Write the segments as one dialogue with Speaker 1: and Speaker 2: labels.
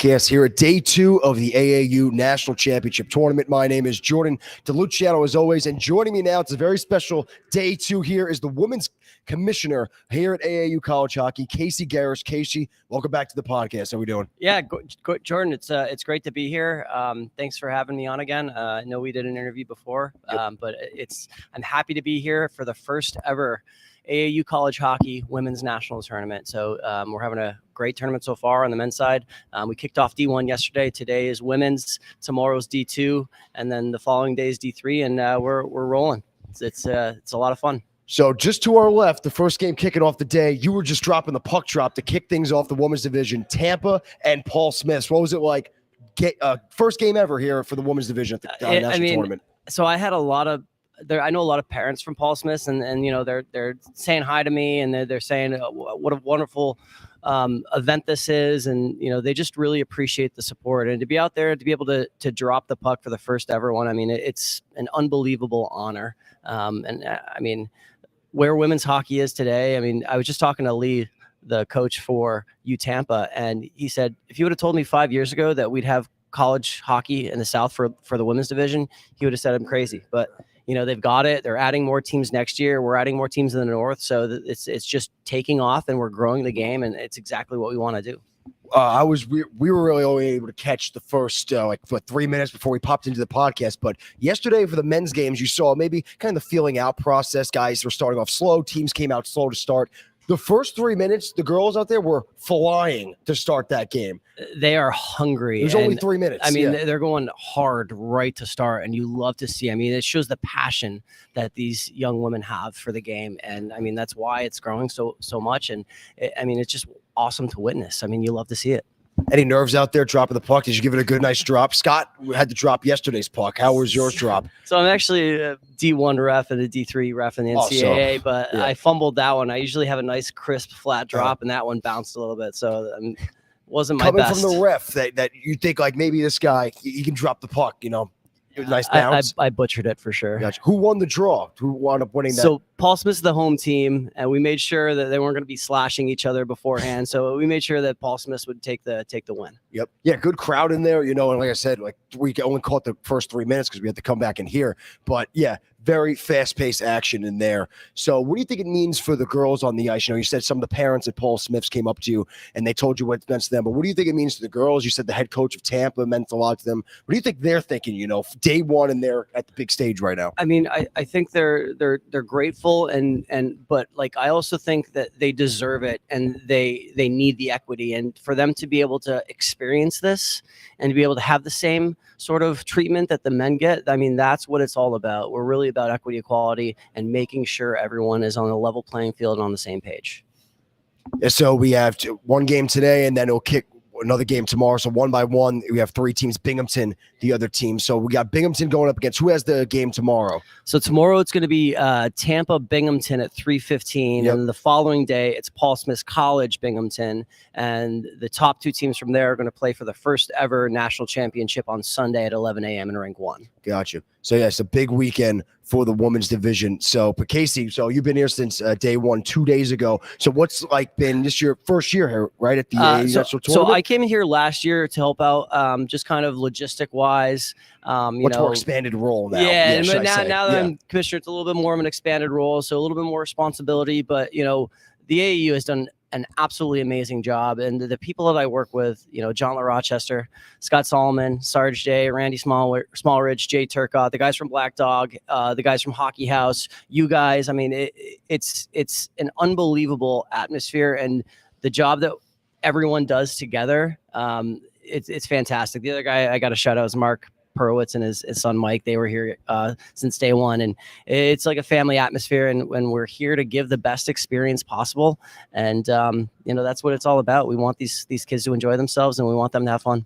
Speaker 1: podcast here at day 2 of the AAU National Championship Tournament. My name is Jordan DeLuciano, as always, and joining me now, it's a very special day 2 here, is the women's commissioner here at AAU College Hockey, Casey Garris. Casey, welcome back to the podcast. How are we doing?
Speaker 2: Yeah, Jordan, it's great to be here. Thanks for having me on again. I know we did an interview before, but I'm happy to be here for the first ever AAU College Hockey Women's National Tournament. So we're having a great tournament so far on the men's side. We kicked off D1 yesterday. Today is women's. Tomorrow's D2, and then the following day is D3, and we're rolling. It's a lot of fun.
Speaker 1: So just to our left, the first game kicking off the day, you were just dropping the puck drop to kick things off the women's division, Tampa and Paul Smith. What was it like? First game ever here for the women's division at the national tournament.
Speaker 2: So I had a lot of. I know a lot of parents from Paul Smith, and you know they're saying hi to me, and they're saying what a wonderful event this is, and you know they just really appreciate the support, and to be out there to be able to drop the puck for the first ever one. I mean, it's an unbelievable honor, and I mean where women's hockey is today. I mean, I was just talking to Lee, the coach for U Tampa, and he said if you would have told me 5 years ago that we'd have college hockey in the South for the women's division, he would have said I'm crazy, but. You know, they've got it. They're adding more teams next year. We're adding more teams in the North. So it's just taking off, and we're growing the game, and it's exactly what we want to do.
Speaker 1: We were really only able to catch the first 3 minutes before we popped into the podcast. But yesterday for the men's games, you saw maybe kind of the feeling out process. Guys were starting off slow. Teams came out slow to start. The first 3 minutes, the girls out there were flying to start that game.
Speaker 2: They are hungry.
Speaker 1: There's only 3 minutes.
Speaker 2: I mean, they're going hard right to start, and you love to see. I mean, it shows the passion that these young women have for the game, and I mean that's why it's growing so much. And it's just awesome to witness. I mean, you love to see it.
Speaker 1: Any nerves out there dropping the puck? Did you give it a good, nice drop? Scott had to drop yesterday's puck. How was yours drop?
Speaker 2: So I'm actually a D1 ref and a D3 ref in the NCAA, but I fumbled that one. I usually have a nice, crisp, flat drop, and that one bounced a little bit. So wasn't my best.
Speaker 1: Coming from the ref, that you think like maybe this guy, he can drop the puck, you know. Nice bounce.
Speaker 2: I butchered it for sure.
Speaker 1: Gotcha. Who won the draw? Who wound up winning that?
Speaker 2: So Paul Smith's the home team, and we made sure that they weren't going to be slashing each other beforehand. So we made sure that Paul Smith would take the win.
Speaker 1: Yep. Yeah, good crowd in there, you know, and like I said, like we only caught the first 3 minutes because we had to come back in here. But yeah, very fast-paced action in there. So what do you think it means for the girls on the ice? You know, you said some of the parents at Paul Smith's came up to you and they told you what it meant to them. But what do you think it means to the girls? You said the head coach of Tampa meant a lot to them. What do you think they're thinking, you know, day one and they're at the big stage right now?
Speaker 2: I mean, I think they're grateful but like I also think that they deserve it and they need the equity, and for them to be able to experience this and to be able to have the same sort of treatment that the men get. I mean, that's what it's all about. We're really about equity, equality, and making sure everyone is on a level playing field and on the same page.
Speaker 1: Yeah, so we have one game today, and then it'll kick another game tomorrow. So one by one, we have 3 teams. Binghamton, the other team. So we got Binghamton going up against, who has the game tomorrow?
Speaker 2: So tomorrow it's going to be Tampa Binghamton at 3:15, and the following day it's Paul Smith's College Binghamton, and the top 2 teams from there are going to play for the first ever national championship on Sunday at 11 a.m. in Rank 1.
Speaker 1: Gotcha. So yeah, it's a big weekend for the women's division. So, but Casey, so you've been here since day 1, 2 days ago. So what's like been this your first year here, right at the national tournament?
Speaker 2: So I came in here last year to help out, just kind of logistic wise.
Speaker 1: Much more expanded role now.
Speaker 2: Yeah, now that I'm commissioner, it's a little bit more of an expanded role, so a little bit more responsibility. But you know, the AAU has done an absolutely amazing job, and the people that I work with, you know, John LaRochester, Scott Solomon, Sarge Day, Randy Smallridge, Jay Turcotte, the guys from Black Dog, the guys from Hockey House, you guys. I mean, it's an unbelievable atmosphere, and the job that everyone does together, it's fantastic. The other guy I got to shout out is Mark Perowitz and his son Mike. They were here since day one, and it's like a family atmosphere, and when we're here to give the best experience possible, and you know, that's what it's all about. We want these kids to enjoy themselves, and we want them to have fun.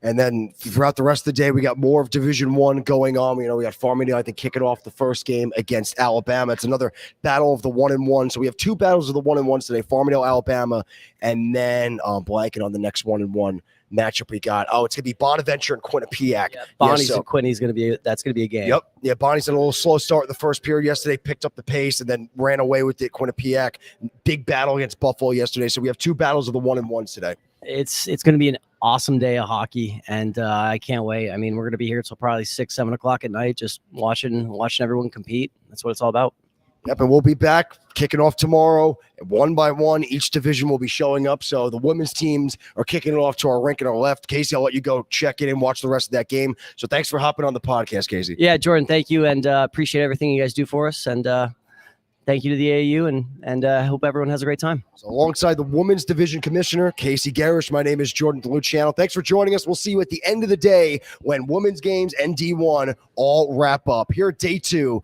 Speaker 1: And then throughout the rest of the day, we got more of Division I going on. You know, we got Farmingdale, I think, kicking off the first game against Alabama. It's another battle of the 1-1. So we have 2 battles of the 1-1s today, Farmingdale, Alabama, and then blanking on the next 1-1 matchup we got. Oh, it's going to be Bonaventure and Quinnipiac.
Speaker 2: Yeah, Bonnie's and Quinny's that's going to be a game.
Speaker 1: Yep. Yeah, Bonnie's had a little slow start in the first period yesterday, picked up the pace, and then ran away with it. Quinnipiac, big battle against Buffalo yesterday. So we have 2 battles of the 1-1s today.
Speaker 2: It's going to be an awesome day of hockey, and I can't wait. I mean, we're going to be here till probably 6, 7 o'clock at night, just watching everyone compete. That's what it's all about.
Speaker 1: Yep, and we'll be back kicking off tomorrow. One by one, each division will be showing up. So the women's teams are kicking it off to our rink on our left. Casey, I'll let you go check in and watch the rest of that game. So thanks for hopping on the podcast, Casey.
Speaker 2: Yeah, Jordan, thank you, and appreciate everything you guys do for us. And thank you to the AAU, and I hope everyone has a great time.
Speaker 1: So alongside the women's division commissioner, Casey Garish, my name is Jordan DeLuciano. Thanks for joining us. We'll see you at the end of the day when women's games and D1 all wrap up. Here at day 2 of